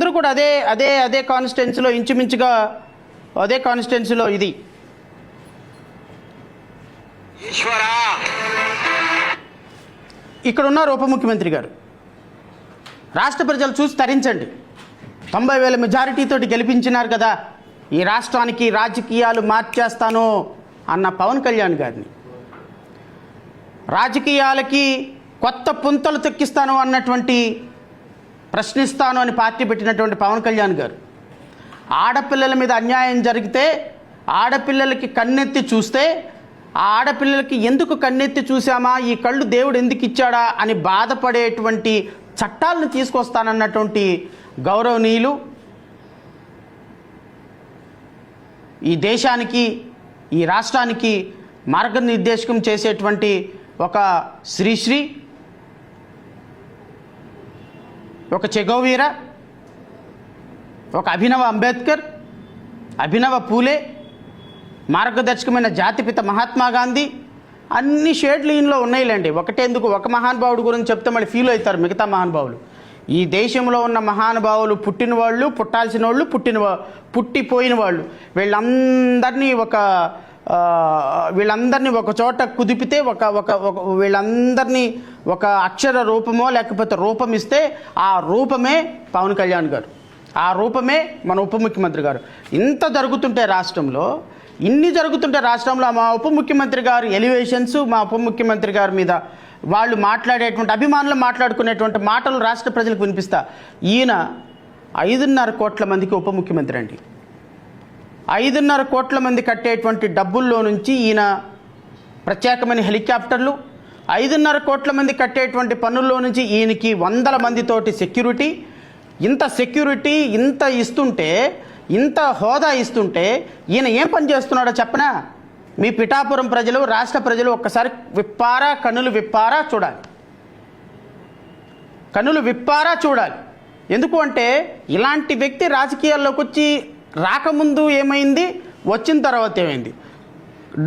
ప్రజలు కూడా అదే అదే అదే కాన్స్టిట్యున్సీలో ఇంచుమించుగా అదే కాన్స్టిట్యున్సీలో ఇది ఇక్కడ ఉన్నారు ఉప ముఖ్యమంత్రి గారు. రాష్ట్ర ప్రజలు చూసి తరించండి. 90,000 మెజారిటీతో గెలిపించినారు కదా, ఈ రాష్ట్రానికి రాజకీయాలు మార్చేస్తాను అన్న పవన్ కళ్యాణ్ గారిని, రాజకీయాలకి కొత్త పుంతలు తొక్కిస్తాను అన్నటువంటి ప్రశ్నిస్తాను అని పార్టీ పెట్టినటువంటి పవన్ కళ్యాణ్ గారు ఆడపిల్లల మీద అన్యాయం జరిగితే ఆడపిల్లలకి కన్నెత్తి చూస్తే ఆ ఆడపిల్లలకి ఎందుకు కన్నెత్తి చూసామా, ఈ కళ్ళు దేవుడు ఎందుకు ఇచ్చాడా అని బాధపడేటువంటి చట్టాలను తీసుకొస్తానన్నటువంటి గౌరవనీయులు ఈ దేశానికి ఈ రాష్ట్రానికి మార్గనిర్దేశకం చేసేటువంటి ఒక శ్రీశ్రీ, ఒక చెగోవీర, ఒక అభినవ అంబేద్కర్, అభినవ పూలే, మార్గదర్శకమైన జాతిపిత మహాత్మా గాంధీ, అన్ని షేడ్లు ఈయనలో ఉన్నాయిలేండి. ఒకటేందుకు ఒక మహానుభావుడు గురించి చెప్తే మళ్ళీ ఫీల్ అవుతారు మిగతా మహానుభావులు. ఈ దేశంలో ఉన్న మహానుభావులు పుట్టిన వాళ్ళు, పుట్టాల్సిన వాళ్ళు, పుట్టిపోయిన వాళ్ళు, వీళ్ళందరినీ ఒక చోట కుదిపితే వీళ్ళందరినీ ఒక అక్షర రూపమో లేకపోతే రూపం ఇస్తే ఆ రూపమే పవన్ కళ్యాణ్ గారు, ఆ రూపమే మన ఉప ముఖ్యమంత్రి గారు. ఇంత జరుగుతుంటే రాష్ట్రంలో, ఇన్ని జరుగుతుంటే రాష్ట్రంలో మా ఉప ముఖ్యమంత్రి గారు ఎలివేషన్స్, మా ఉప ముఖ్యమంత్రి గారి మీద వాళ్ళు మాట్లాడేటువంటి అభిమానులు మాట్లాడుకునేటువంటి మాటలు రాష్ట్ర ప్రజలకు వినిపిస్తా. ఈయన 5.5 కోట్ల మందికి ఉప ముఖ్యమంత్రి అండి. 5.5 కోట్ల మంది కట్టేటువంటి డబ్బుల్లో నుంచి ఈయన ప్రత్యేకమైన హెలికాప్టర్లు, 5.5 కోట్ల మంది కట్టేటువంటి పన్నుల్లో నుంచి ఈయనకి 100 మందితోటి సెక్యూరిటీ, ఇంత ఇస్తుంటే, ఇంత హోదా ఇస్తుంటే ఈయన ఏం పని చేస్తున్నాడో చెప్పనా? మీ పిఠాపురం ప్రజలు, రాష్ట్ర ప్రజలు ఒక్కసారి కన్నులు విప్పారా చూడాలి. ఎందుకు అంటే ఇలాంటి వ్యక్తి రాజకీయాల్లోకి వచ్చి రాకముందు ఏమైంది, వచ్చిన తర్వాత ఏమైంది,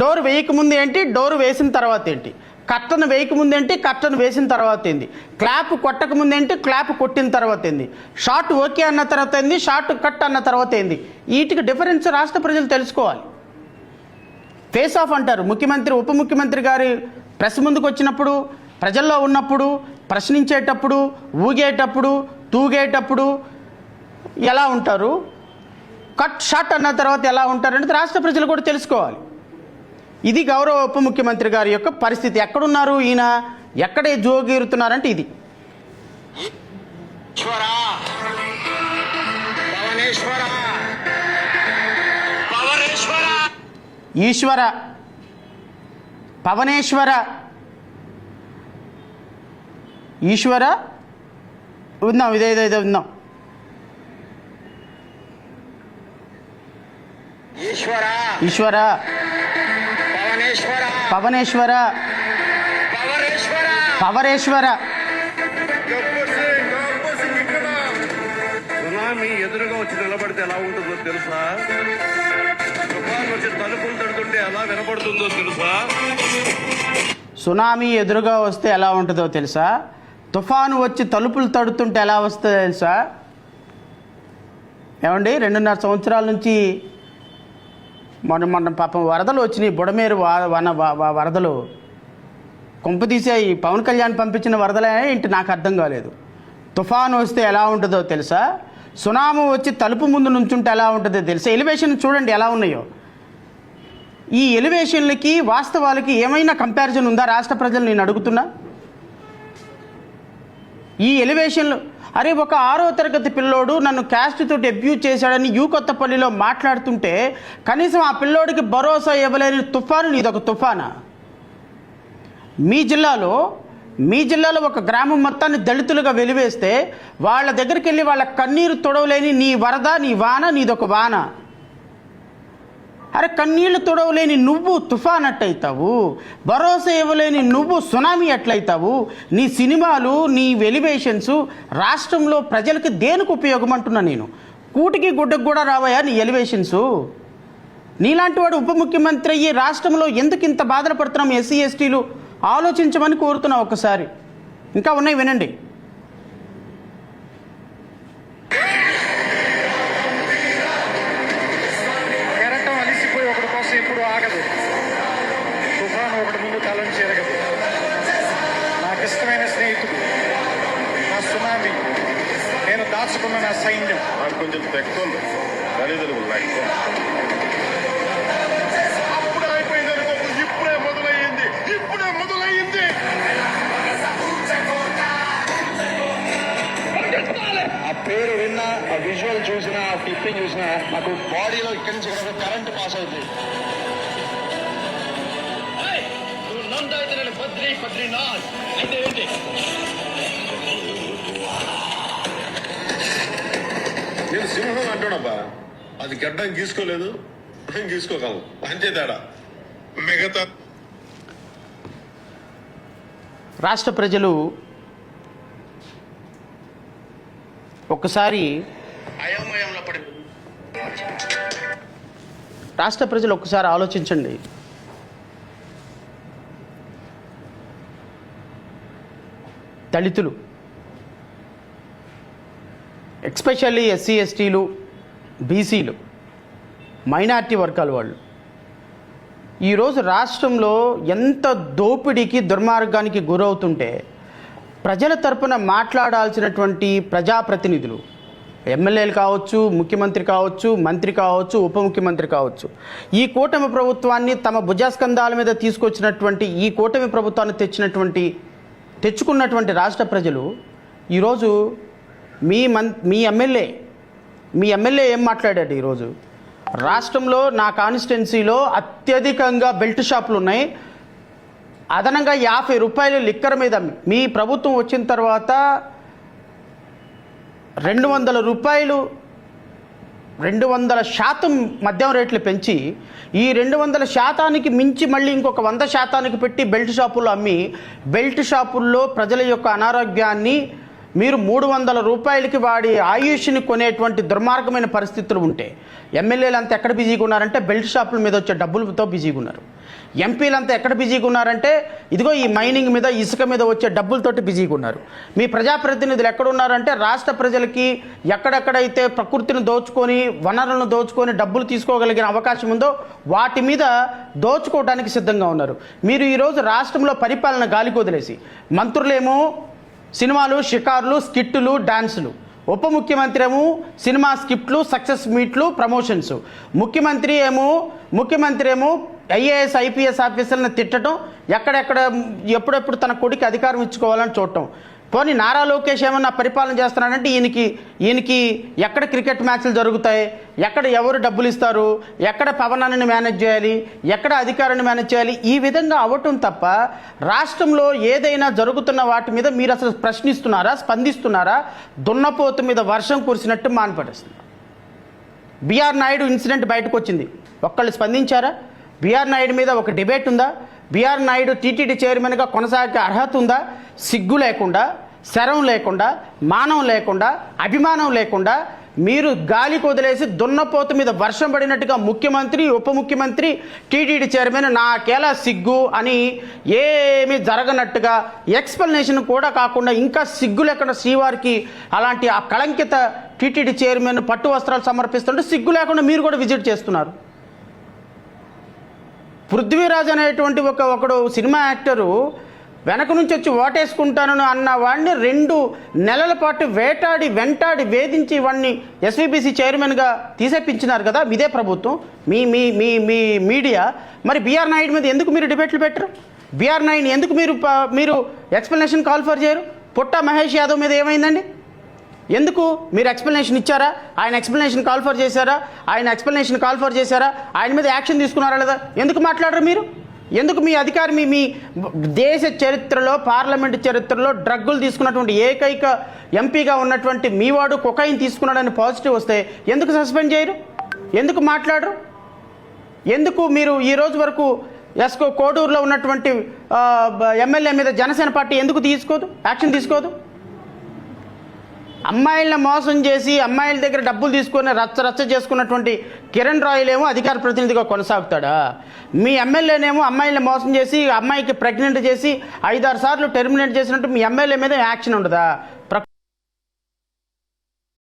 డోర్ వేయకముందు ఏంటి, డోర్ వేసిన తర్వాత ఏంటి, కట్టను వేయకముందు ఏంటి, కట్టను వేసిన తర్వాత ఏంది, క్లాప్ కొట్టకముందు ఏంటి, క్లాప్ కొట్టిన తర్వాత ఏంది, షార్ట్ ఓకే అన్న తర్వాత ఏంది, షార్ట్ కట్ అన్న తర్వాత ఏంది, వీటికి డిఫరెన్స్ రాష్ట్ర ప్రజలు తెలుసుకోవాలి. ఫేస్ ఆఫ్ అంటారు. ముఖ్యమంత్రి ఉప ముఖ్యమంత్రి గారి ప్రెస్ ముందుకు వచ్చినప్పుడు, ప్రజల్లో ఉన్నప్పుడు, ప్రశ్నించేటప్పుడు, ఊగేటప్పుడు, తూగేటప్పుడు ఎలా ఉంటారు, కట్ షాట్ అన్న తర్వాత ఎలా ఉంటారు అనేది రాష్ట్ర ప్రజలు కూడా తెలుసుకోవాలి. ఇది గౌరవ ఉప ముఖ్యమంత్రి గారి యొక్క పరిస్థితి. ఎక్కడున్నారు ఈయన, ఎక్కడే జోగిరుతున్నారంటే ఇది. ఈశ్వర, పవనేశ్వర, ఈశ్వర విందాం, ఇదే విందాం. ఈశ్వర, పవనేశ్వర, పవరేశ్వర. సునామీ ఎదురుగా వచ్చి నిలబడితే ఎలా ఉంటుందో తెలుసా? తుఫాను వచ్చి తలుపులు తడుతుంటే ఎలా వినపడుతుందో తెలుసా? సునామీ ఎదురుగా వస్తే ఎలా ఉంటుందో తెలుసా? తుఫాను వచ్చి తలుపులు తడుతుంటే ఎలా వస్తుందో తెలుసా? ఏమండి, 2.5 సంవత్సరాల నుంచి మొన్న పాపం వరదలు వచ్చినాయి, బుడమేరు వరదలు కొంపతీసాయి. పవన్ కళ్యాణ్ పంపించిన వరదలే ఏంటి నాకు అర్థం కాలేదు. తుఫాను వస్తే ఎలా ఉంటుందో తెలుసా? సునామీ వచ్చి తలుపు ముందు నుంచుంటే ఎలా ఉంటుందో తెలుసా? ఎలివేషన్ చూడండి ఎలా ఉన్నాయో. ఈ ఎలివేషన్లకి వాస్తవాలకి ఏమైనా కంపారిజన్ ఉందా రాష్ట్ర ప్రజలు? నేను అడుగుతున్నా. ఈ ఎలివేషన్లు, అరే ఒక 6వ తరగతి పిల్లోడు నన్ను క్యాస్ట్ తోటి అబ్యూజ్ చేశాడని కొత్తపల్లిలో మాట్లాడుతుంటే కనీసం ఆ పిల్లోడికి భరోసా ఇవ్వలేని తుఫాను నీదొక తుఫానా? మీ జిల్లాలో ఒక గ్రామం మొత్తాన్ని దళితులుగా వెలివేస్తే వాళ్ళ దగ్గరికి వెళ్ళి వాళ్ళ కన్నీరు తొడవలేని నీ వరద, నీ వాన నీదొక వాన. అరే కన్నీళ్లు తొడవలేని నువ్వు తుఫాన్ అట్టయితావు, భరోసా ఇవ్వలేని నువ్వు సునామీ ఎట్లయితావు? నీ సినిమాలు, నీ ఎలివేషన్స్ రాష్ట్రంలో ప్రజలకి దేనికి ఉపయోగం అంటున్నా నేను. కూటికి గుడ్డకు కూడా రావయా నీ ఎలివేషన్సు? నీలాంటి వాడు ఉప ముఖ్యమంత్రి అయ్యి రాష్ట్రంలో ఎందుకు ఇంత బాధలు పడుతున్నాం ఎస్సీ ఎస్టీలు ఆలోచించమని కోరుతున్నా. ఒక్కసారి ఇంకా ఉన్నాయి వినండి. మార్చుకున్న నా సైన్యం. నాకు కొంచెం తెక్కోండి తల్లిదండ్రులు లెక్క అప్పుడే అయిపోయింది అనుకో, ఇప్పుడే మొదలయ్యింది. ఆ పేరు విన్నా, ఆ విజువల్ చూసినా, ఆ క్లిప్పింగ్ చూసినా నాకు బాడీలో ఇక్కడి నుంచి ఇక్కడ కరెంట్ పాస్ అవుతుంది. నేను సింహం అంటాడబ్బా, అది గడ్డం గీసుకోలేదు, నేను గీసుకోగలను, అంతే తేడా. మిగతా రాష్ట్ర ప్రజలు ఒక్కసారి అయోమయంలో పడి రాష్ట్ర ప్రజలు ఒక్కసారి ఆలోచించండి. దళితులు, ఎస్పెషల్లీ ఎస్సీ ఎస్టీలు, బీసీలు, మైనార్టీ వర్గాల వాళ్ళు ఈరోజు రాష్ట్రంలో ఎంత దోపిడీకి దుర్మార్గానికి గురవుతుంటే ప్రజల తరపున మాట్లాడాల్సినటువంటి ప్రజాప్రతినిధులు, ఎమ్మెల్యేలు కావచ్చు, ముఖ్యమంత్రి కావచ్చు, మంత్రి కావచ్చు, ఉప ముఖ్యమంత్రి కావచ్చు, ఈ కూటమి ప్రభుత్వాన్ని తమ భుజస్కంధాల మీద తీసుకొచ్చినటువంటి, ఈ కూటమి ప్రభుత్వాన్ని తెచ్చుకున్నటువంటి రాష్ట్ర ప్రజలు ఈరోజు మీ ఎమ్మెల్యే ఏం మాట్లాడాడు ఈరోజు? రాష్ట్రంలో నా కాన్స్టిట్యున్సీలో అత్యధికంగా బెల్ట్ షాపులు ఉన్నాయి, అదనంగా 50 రూపాయలు లిక్కర్ మీద మీ ప్రభుత్వం వచ్చిన తర్వాత 200 రూపాయలు 200% మద్యం రేట్లు పెంచి ఈ 200% మించి మళ్ళీ ఇంకొక 100% పెట్టి బెల్ట్ షాపుల్లో అమ్మి, బెల్ట్ షాపుల్లో ప్రజల యొక్క అనారోగ్యాన్ని మీరు 300 రూపాయలకి వాడి ఆయుష్ని కొనేటువంటి దుర్మార్గమైన పరిస్థితులు ఉంటే ఎమ్మెల్యేలు అంతా ఎక్కడ బిజీగా ఉన్నారంటే బెల్ట్ షాపుల మీద వచ్చే డబ్బులతో బిజీగా ఉన్నారు. ఎంపీలంతా ఎక్కడ బిజీగా ఉన్నారంటే ఇదిగో ఈ మైనింగ్ మీద, ఇసుక మీద వచ్చే డబ్బులతోటి బిజీగా ఉన్నారు. మీ ప్రజాప్రతినిధులు ఎక్కడున్నారంటే రాష్ట్ర ప్రజలకి ఎక్కడెక్కడైతే ప్రకృతిని దోచుకొని, వనరులను దోచుకొని డబ్బులు తీసుకోగలిగిన అవకాశం ఉందో వాటి మీద దోచుకోవడానికి సిద్ధంగా ఉన్నారు. మీరు ఈరోజు రాష్ట్రంలో పరిపాలన గాలికి వదిలేసి మంత్రులేమో సినిమాలు, షికార్లు, స్కిట్టులు, డాన్సులు, ఉప ముఖ్యమంత్రి ఏమో సినిమా స్కిప్ట్లు, సక్సెస్ మీట్లు, ప్రమోషన్స్, ముఖ్యమంత్రి ఏమో ఐఏఎస్ ఐపీఎస్ ఆఫీసర్లను తిట్టడం, ఎక్కడెక్కడ ఎప్పుడెప్పుడు తన కొడుకు అధికారం ఇచ్చుకోవాలని చూడటం. పోనీ నారా లోకేష్ ఏమన్నా పరిపాలన చేస్తున్నాడంటే ఈయనకి ఎక్కడ క్రికెట్ మ్యాచ్లు జరుగుతాయి, ఎక్కడ ఎవరు డబ్బులు ఇస్తారు, ఎక్కడ పవనాన్ని మేనేజ్ చేయాలి, ఎక్కడ అధికారాన్ని మేనేజ్ చేయాలి, ఈ విధంగా అవ్వటం తప్ప రాష్ట్రంలో ఏదైనా జరుగుతున్న వాటి మీద మీరు అసలు ప్రశ్నిస్తున్నారా, స్పందిస్తున్నారా? దున్నపోతు మీద వర్షం కురిసినట్టు మానిపడేస్తుంది. బిఆర్ నాయుడు ఇన్సిడెంట్ బయటకు వచ్చింది, ఒక్కళ్ళు స్పందించారా? బిఆర్ నాయుడు మీద ఒక డిబేట్ ఉందా? బిఆర్ నాయుడు టీటీడీ చైర్మన్గా కొనసాగే అర్హత ఉందా? సిగ్గు లేకుండా, శరం లేకుండా, మానం లేకుండా, అభిమానం లేకుండా మీరు గాలికి వదిలేసి దున్నపోతు మీద వర్షం పడినట్టుగా ముఖ్యమంత్రి, ఉప ముఖ్యమంత్రి, టీటీడీ చైర్మన్ నాకేలా సిగ్గు అని ఏమీ జరగనట్టుగా ఎక్స్ప్లెనేషన్ కూడా కాకుండా ఇంకా సిగ్గు లేకుండా శ్రీవారికి అలాంటి ఆ కళంకిత టీటీడీ చైర్మన్ పట్టు వస్త్రాలు సమర్పిస్తుంటే సిగ్గు లేకుండా మీరు కూడా విజిట్ చేస్తున్నారు. పృథ్వీరాజ్ అనేటువంటి ఒకడు సినిమా యాక్టరు వెనక నుంచి వచ్చి ఓటేసుకుంటానని అన్న వాడిని 2 నెలల పాటు వెంటాడి వేధించి వాడిని ఎస్వీబీసీ చైర్మన్గా తీసేపించినారు కదా ఇదే ప్రభుత్వం, మీ మీ మీ మీ మీడియా. మరి బిఆర్ నాయుడు మీద ఎందుకు మీరు డిబేట్లు పెట్టరు? బిఆర్ నాయుడు ఎందుకు మీరు ఎక్స్ప్లెనేషన్ కాల్ ఫర్ చేయరు? పుట్ట మహేష్ యాదవ్ మీద ఏమైందండి? ఎందుకు మీరు ఎక్స్ప్లెనేషన్ ఇచ్చారా? ఆయన ఎక్స్ప్లెనేషన్ కాల్ ఫర్ చేశారా? ఆయన మీద యాక్షన్ తీసుకున్నారా లేదా? ఎందుకు మాట్లాడరు మీరు? ఎందుకు మీ అధికారి మీ దేశ చరిత్రలో, పార్లమెంటు చరిత్రలో డ్రగ్గులు తీసుకున్నటువంటి ఏకైక ఎంపీగా ఉన్నటువంటి మీవాడు కొకైన్ తీసుకున్నాడని పాజిటివ్ వస్తే ఎందుకు సస్పెండ్ చేయరు? ఎందుకు మాట్లాడరు? ఎందుకు మీరు ఈ రోజు వరకు కోడూరులో ఉన్నటువంటి ఎమ్మెల్యే మీద జనసేన పార్టీ ఎందుకు యాక్షన్ తీసుకోదు? అమ్మాయిలను మోసం చేసి అమ్మాయిల దగ్గర డబ్బులు తీసుకొని రచ్చ చేసుకున్నటువంటి కిరణ్ రాయల్ ఏమో అధికార ప్రతినిధిగా కొనసాగుతాడా? మీ ఎమ్మెల్యేనేమో అమ్మాయిలను మోసం చేసి అమ్మాయికి ప్రెగ్నెంట్ చేసి 5-6 సార్లు టెర్మినేట్ చేసినట్టు మీ ఎమ్మెల్యే మీద యాక్షన్ ఉండదా?